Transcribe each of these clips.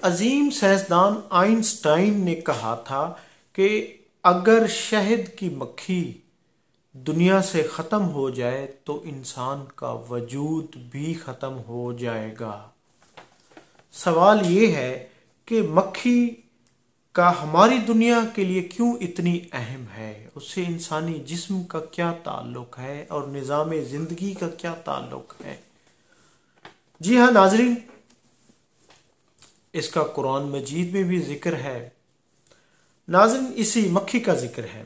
عظیم سائنسدان آئنسٹائن نے کہا تھا کہ اگر شہد کی مکھی دنیا سے ختم ہو جائے تو انسان کا وجود بھی ختم ہو جائے گا۔ سوال یہ ہے کہ مکھی کا ہماری دنیا کے لیے کیوں اتنی اہم ہے، اس سے انسانی جسم کا کیا تعلق ہے اور نظام زندگی کا کیا تعلق ہے؟ جی ہاں ناظرین، اس کا قرآن مجید میں بھی ذکر ہے۔ ناظرین، اسی مکھی کا ذکر ہے۔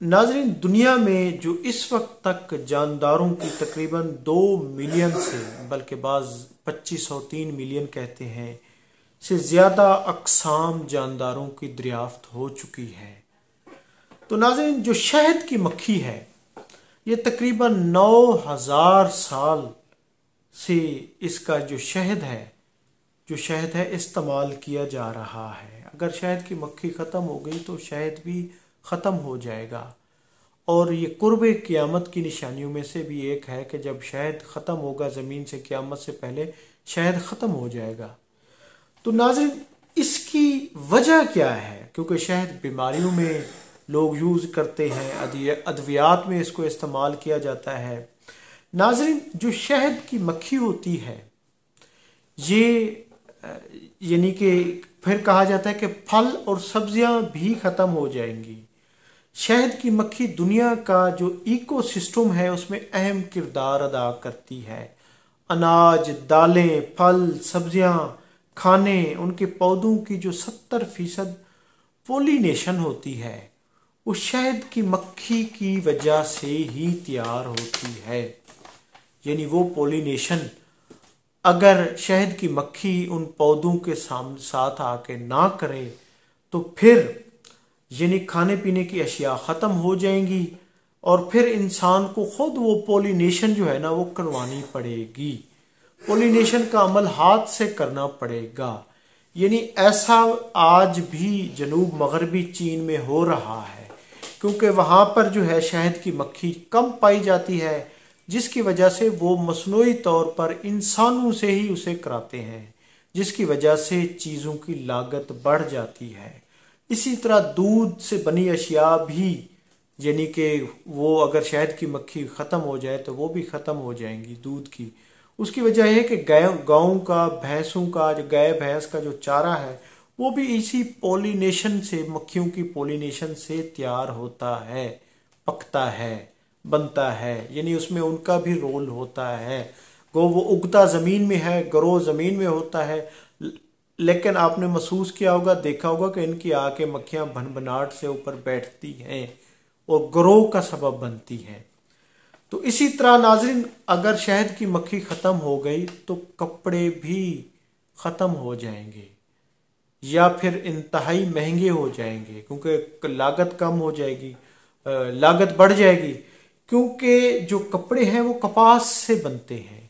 ناظرین، دنیا میں جو اس وقت تک جانداروں کی تقریباً 2 ملین سے بلکہ بعض 2503 ملین کہتے ہیں سے زیادہ اقسام جانداروں کی دریافت ہو چکی ہے۔ تو ناظرین، جو شہد کی مکھی ہے یہ تقریباً 9000 سال سے اس کا جو شہد ہے استعمال کیا جا رہا ہے۔ اگر شہد کی مکھی ختم ہو گئی تو شہد بھی ختم ہو جائے گا، اور یہ قرب قیامت کی نشانیوں میں سے بھی ایک ہے کہ جب شہد ختم ہوگا زمین سے، قیامت سے پہلے شہد ختم ہو جائے گا۔ تو ناظرین، اس کی وجہ کیا ہے؟ کیونکہ شہد بیماریوں میں لوگ یوز کرتے ہیں، ادویات میں اس کو استعمال کیا جاتا ہے۔ ناظرین، جو شہد کی مکھی ہوتی ہے یہ یعنی کہ پھر کہا جاتا ہے کہ پھل اور سبزیاں بھی ختم ہو جائیں گی۔ شہد کی مکھی دنیا کا جو ایکو سسٹم ہے اس میں اہم کردار ادا کرتی ہے۔ اناج، دالیں، پھل، سبزیاں، کھانے، ان کے پودوں کی جو 70% پولینیشن ہوتی ہے وہ شہد کی مکھی کی وجہ سے ہی تیار ہوتی ہے۔ یعنی وہ پولینیشن اگر شہد کی مکھی ان پودوں کے ساتھ آ کے نہ کرے تو پھر یعنی کھانے پینے کی اشیاء ختم ہو جائیں گی، اور پھر انسان کو خود وہ پولینیشن جو ہے نا وہ کروانی پڑے گی۔ پولینیشن کا عمل ہاتھ سے کرنا پڑے گا۔ یعنی ایسا آج بھی جنوب مغربی چین میں ہو رہا ہے، کیونکہ وہاں پر جو ہے شہد کی مکھی کم پائی جاتی ہے، جس کی وجہ سے وہ مصنوعی طور پر انسانوں سے ہی اسے کراتے ہیں، جس کی وجہ سے چیزوں کی لاگت بڑھ جاتی ہے۔ اسی طرح دودھ سے بنی اشیاء بھی یعنی کہ وہ اگر شہد کی مکھی ختم ہو جائے تو وہ بھی ختم ہو جائیں گی دودھ کی۔ اس کی وجہ ہے کہ گاؤں کا، بھینسوں کا، جو گائے بھینس کا جو چارہ ہے وہ بھی اسی پولینیشن سے، مکھیوں کی پولینیشن سے تیار ہوتا ہے، پکتا ہے، بنتا ہے۔ یعنی اس میں ان کا بھی رول ہوتا ہے۔ گو وہ اگتا زمین میں ہے، گرو زمین میں ہوتا ہے، لیکن آپ نے محسوس کیا ہوگا، دیکھا ہوگا کہ ان کی آ کے مکھیاں بھنبھناٹ سے اوپر بیٹھتی ہیں اور گرو کا سبب بنتی ہیں۔ تو اسی طرح ناظرین، اگر شہد کی مکھی ختم ہو گئی تو کپڑے بھی ختم ہو جائیں گے یا پھر انتہائی مہنگے ہو جائیں گے، کیونکہ لاگت کم ہو جائے گی، لاگت بڑھ جائے گی، کیونکہ جو کپڑے ہیں وہ کپاس سے بنتے ہیں،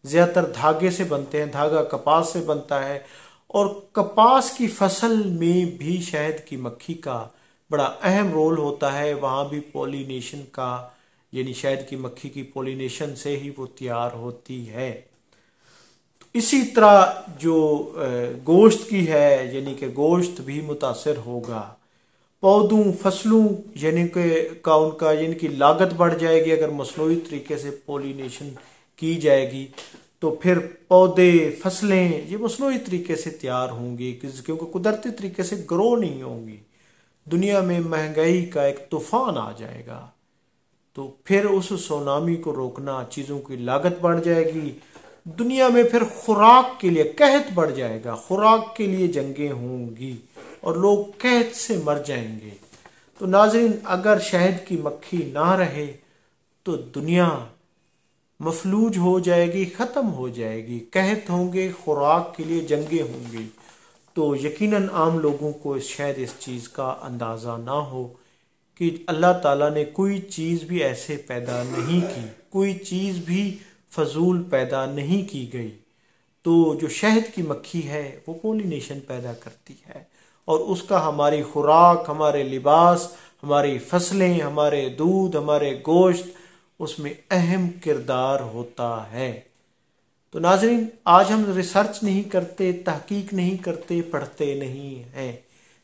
زیادہ تر دھاگے سے بنتے ہیں، دھاگا کپاس سے بنتا ہے، اور کپاس کی فصل میں بھی شہد کی مکھی کا بڑا اہم رول ہوتا ہے۔ وہاں بھی پولینیشن کا یعنی شہد کی مکھی کی پولینیشن سے ہی وہ تیار ہوتی ہے۔ اسی طرح جو گوشت کی ہے، یعنی کہ گوشت بھی متاثر ہوگا، پودوں، فصلوں یعنی کہ لاگت بڑھ جائے گی اگر مصنوعی طریقے سے پولینیشن کی جائے گی، تو پھر پودے، فصلیں یہ مصنوعی طریقے سے تیار ہوں گی، کیونکہ قدرتی طریقے سے گرو نہیں ہوں گی۔ دنیا میں مہنگائی کا ایک طوفان آ جائے گا، تو پھر اس سونامی کو روکنا، چیزوں کی لاگت بڑھ جائے گی، دنیا میں پھر خوراک کے لیے قحط بڑھ جائے گا، خوراک کے لیے جنگیں ہوں گی اور لوگ قحط سے مر جائیں گے۔ تو ناظرین، اگر شہد کی مکھی نہ رہے تو دنیا مفلوج ہو جائے گی، ختم ہو جائے گی، قحط ہوں گے، خوراک کے لیے جنگیں ہوں گی۔ تو یقیناً عام لوگوں کو شاید اس چیز کا اندازہ نہ ہو کہ اللہ تعالیٰ نے کوئی چیز بھی ایسے پیدا نہیں کی، کوئی چیز بھی فضول پیدا نہیں کی گئی۔ تو جو شہد کی مکھی ہے وہ پولینیشن پیدا کرتی ہے، اور اس کا ہماری خوراک، ہمارے لباس، ہماری فصلیں، ہمارے دودھ، ہمارے گوشت، اس میں اہم کردار ہوتا ہے۔ تو ناظرین آج ہم ریسرچ نہیں کرتے، تحقیق نہیں کرتے، پڑھتے نہیں ہیں،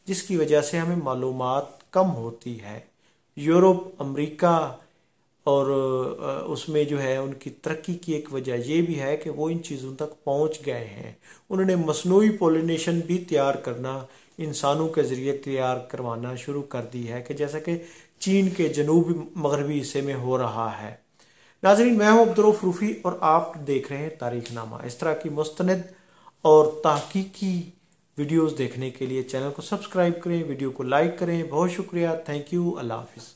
جس کی وجہ سے ہمیں معلومات کم ہوتی ہے۔ یورپ، امریکہ اور اس میں جو ہے ان کی ترقی کی ایک وجہ یہ بھی ہے کہ وہ ان چیزوں تک پہنچ گئے ہیں۔ انہوں نے مصنوعی پولینیشن بھی تیار کرنا، انسانوں کے ذریعے تیار کروانا شروع کر دی ہے، کہ جیسا کہ چین کے جنوب مغربی حصے میں ہو رہا ہے۔ ناظرین میں ہوں عبدالرؤف روفی اور آپ دیکھ رہے ہیں تاریخ نامہ۔ اس طرح کی مستند اور تحقیقی ویڈیوز دیکھنے کے لیے چینل کو سبسکرائب کریں، ویڈیو کو لائک کریں۔ بہت شکریہ، تھینک یو، اللہ حافظ۔